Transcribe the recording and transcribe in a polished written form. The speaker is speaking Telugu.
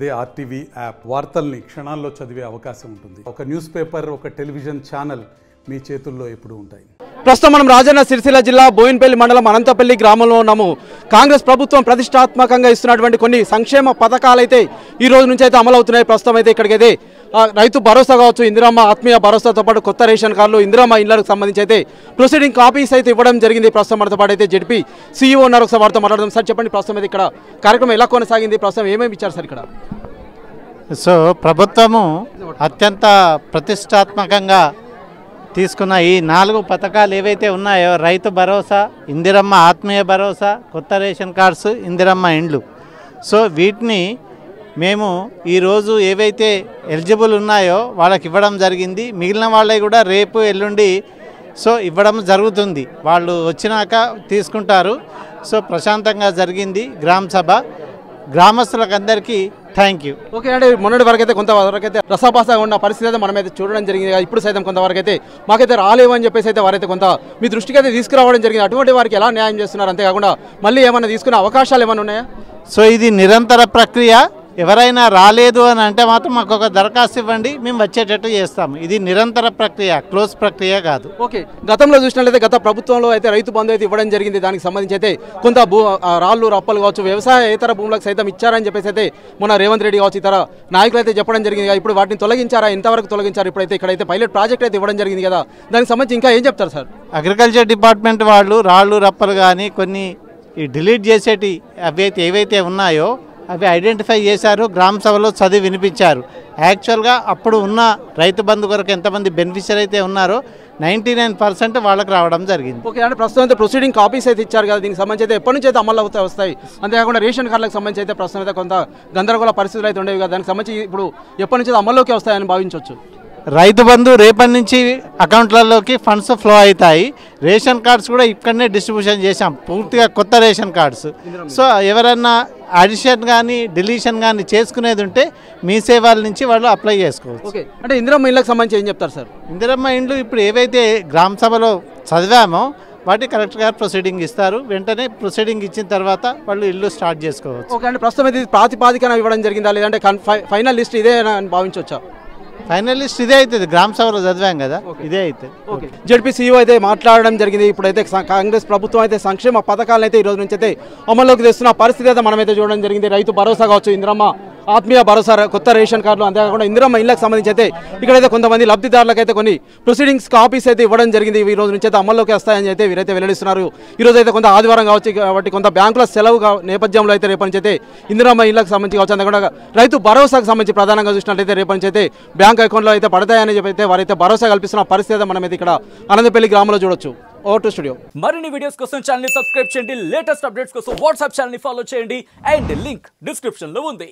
అదే ఆర్టీవీ యాప్ వార్తల్ని క్షణాల్లో చదివే అవకాశం ఉంటుంది. ఒక న్యూస్ పేపర్, ఒక టెలివిజన్ ఛానల్ మీ చేతుల్లో ఎప్పుడూ ఉంటాయి. ప్రస్తుతం మనం రాజన్న సిరిసిల్ల జిల్లా బోయినపల్లి మండలం అనంతపల్లి గ్రామంలో ఉన్నాము. కాంగ్రెస్ ప్రభుత్వం ప్రతిష్టాత్మకంగా ఇస్తున్నటువంటి కొన్ని సంక్షేమ పథకాలు అయితే ఈ రోజు నుంచి అయితే అమలు అవుతున్నాయి. ప్రస్తుతం అయితే ఇక్కడికైతే రైతు భరోసా కావచ్చు, ఇందిరమ్మ ఆత్మీయ భరోసాతో పాటు కొత్త రేషన్ కార్డులు, ఇందిరమ్మ ఇళ్లకు సంబంధించి అయితే ప్రొసీడింగ్ కాపీస్ అయితే ఇవ్వడం జరిగింది. ప్రస్తుతం మనతో పాటు అయితే జెడ్పీ సీఈఓ ఉన్నారు. ఒకసారి వారితో మాట్లాడదాం. సార్ చెప్పండి, ప్రస్తుతం అయితే ఇక్కడ కార్యక్రమం ఎలా కొనసాగింది, ప్రస్తుతం ఏమేమి ఇచ్చారు సార్ ఇక్కడ? సో ప్రభుత్వము అత్యంత ప్రతిష్టాత్మకంగా తీసుకున్న ఈ 4 పథకాలు ఏవైతే ఉన్నాయో, రైతు భరోసా, ఇందిరమ్మ ఆత్మీయ భరోసా, కొత్త రేషన్ కార్డ్స్, ఇందిరమ్మ ఇండ్లు, సో వీటిని మేము ఈరోజు ఏవైతే ఎలిజిబుల్ ఉన్నాయో వాళ్ళకి ఇవ్వడం జరిగింది. మిగిలిన వాళ్ళకి కూడా రేపు ఎల్లుండి సో ఇవ్వడం జరుగుతుంది. వాళ్ళు వచ్చినాక తీసుకుంటారు. సో ప్రశాంతంగా జరిగింది గ్రామ సభ. గ్రామస్తులకు అందరికీ థ్యాంక్ యూ. ఓకే అంటే మొన్నటి వరకు అయితే కొంతవరకు అయితే రసాపాసగా ఉన్న పరిస్థితి అయితే మనమైతే చూడడం జరిగింది. ఇప్పుడు సైతం కొంతవరకు అయితే మాకైతే రాలేవు అని చెప్పేసి అయితే వారైతే కొంత మీ దృష్టికి అయితే తీసుకురావడం జరిగింది. అటువంటి వారికి ఎలా న్యాయం చేస్తున్నారు? అంతేకాకుండా మళ్ళీ ఏమైనా తీసుకునే అవకాశాలు ఏమైనా ఉన్నాయా? సో ఇది నిరంతర ప్రక్రియ. ఎవరైనా రాలేదు అని అంటే మాత్రం మాకు ఒక దరఖాస్తు ఇవ్వండి, మేము వచ్చేటట్టు చేస్తాము. ఇది నిరంతర ప్రక్రియ, క్లోజ్ ప్రక్రియ కాదు. ఓకే, గతంలో చూసినట్లయితే గత ప్రభుత్వంలో అయితే రైతు బంధు అయితే ఇవ్వడం జరిగింది. దానికి సంబంధించి అయితే కొంత రాళ్ళు రప్పలు కావచ్చు, వ్యవసాయేతర భూములకు సైతం ఇచ్చారని చెప్పేసి అయితే మొన్న రేవంత్ రెడ్డి కావచ్చు, ఇతర నాయకులు అయితే చెప్పడం జరిగింది. ఇప్పుడు వాటిని తొలగించారా? ఎంతవరకు తొలగించారు? ఇప్పుడైతే ఇక్కడైతే పైలట్ ప్రాజెక్ట్ అయితే ఇవ్వడం జరిగింది కదా, దానికి సంబంధించి ఇంకా ఏం చెప్తారు సార్? అగ్రికల్చర్ డిపార్ట్మెంట్ వాళ్ళు రాళ్ళు రప్పలు కానీ కొన్ని ఈ డిలీట్ చేసేటి ఏవైతే ఉన్నాయో అవి ఐడెంటిఫై చేశారు. గ్రామ సభలో చదివి వినిపించారు. యాక్చువల్గా అప్పుడు ఉన్న రైతు బంధు కొరకు ఎంతమంది బెనిఫిషియర్ అయితే ఉన్నారో 99% వాళ్ళకి రావడం జరిగింది. ఓకే, అంటే ప్రస్తుతం అయితే ప్రొసీడింగ్ కాపీస్ అయితే ఇచ్చారు కదా, దీనికి సంబంధించి అయితే ఎప్పటి నుంచి అయితే అమలు వస్తాయి? అంతేకాకుండా రేషన్ కార్డులకు సంబంధించి అయితే ప్రస్తుతం అయితే కొంత గందరగోళ పరిస్థితులు అయితే ఉండేవి కదా, దానికి సంబంధించి ఇప్పుడు ఎప్పటి నుంచి అమల్లోకి వస్తాయని భావించవచ్చు? రైతు బంధు రేపటి నుంచి అకౌంట్లలోకి ఫండ్స్ ఫ్లో అవుతాయి. రేషన్ కార్డ్స్ కూడా ఇక్కడనే డిస్ట్రిబ్యూషన్ చేశాం, పూర్తిగా కొత్త రేషన్ కార్డ్స్. సో ఎవరన్నా అడిషన్ కానీ డిలీషన్ కానీ చేసుకునేది ఉంటే మీ సేవల నుంచి వాళ్ళు అప్లై చేసుకోవచ్చు. ఓకే, అంటే ఇందిరమ్మ ఇళ్ళకి సంబంధించి ఏం చెప్తారు సార్? ఇందిరమ్మ ఇండ్లు ఇప్పుడు ఏవైతే గ్రామ సభలో చదివామో వాటి కలెక్టర్ గారు ప్రొసీడింగ్ ఇస్తారు. వెంటనే ప్రొసీడింగ్ ఇచ్చిన తర్వాత వాళ్ళు ఇల్లు స్టార్ట్ చేసుకోవచ్చు. ఓకే, అంటే ప్రస్తుతం ఇది ప్రాతిపాదికన ఇవ్వడం జరిగిందా, లేదంటే ఫైనల్ లిస్ట్ ఇదే అని భావించవచ్చా? ఫైనల్ లిస్ట్ ఇదే అవుతుంది. గ్రామ సభలో చదివాం కదా, ఇదే అవుతుంది. ఓకే, జెడ్పీ సీఈఓ అయితే మాట్లాడడం జరిగింది. ఇప్పుడైతే కాంగ్రెస్ ప్రభుత్వం అయితే సంక్షేమ పథకాలను అయితే ఈ రోజు నుంచి అయితే అమల్లోకి తెస్తున్న పరిస్థితి అయితే మనమైతే చూడడం జరిగింది. రైతు భరోసా కావచ్చు, ఇందిరమ్మ ఆత్మీయ భరోసా, కొత్త రేషన్ కార్డులు, అంతేకాకుండా ఇందిరమ్మ ఇళ్లకు సంబంధించి అయితే ఇక్కడైతే కొంతమంది లబ్ధిదారులకు అయితే కొన్ని ప్రొసీడింగ్స్ కాపీస్ అయితే ఇవ్వడం జరిగింది. ఈ రోజు నుంచి అయితే అమల్లోకి వస్తాయని అయితే వీరైతే వెల్లడిస్తున్నారు. ఈ రోజు అయితే కొంత ఆదివారం కావచ్చు కాబట్టి కొంత బ్యాంకుల సెలవు నేపథ్యంలో అయితే రేపటి నుంచి అయితే ఇందిరమ్మ ఇళ్లకు సంబంధించి కావచ్చు, అంతేకాకుండా రైతు భరోసాకు సంబంధించి ప్రధానంగా చూసినట్లయితే రేపటి నుంచి అయితే బ్యాంక్ అకౌంట్లో అయితే పడతాయని చెప్పి అయితే వారైతే భరోసా కల్పిస్తున్న పరిస్థితి మనమైతే ఇక్కడ అనంతపల్లి గ్రామంలో చూడొచ్చు. Over to studio. మరిన్ని వీడియోస్ కోసం ఛానల్ ని సబ్స్క్రైబ్ చేయండి, లేటెస్ట్ అప్డేట్స్ కోసం వాట్సాప్ ఛానల్ ని ఫాలో చేయండి అండ్ లింక్ డిస్క్రిప్షన్ లో ఉంది.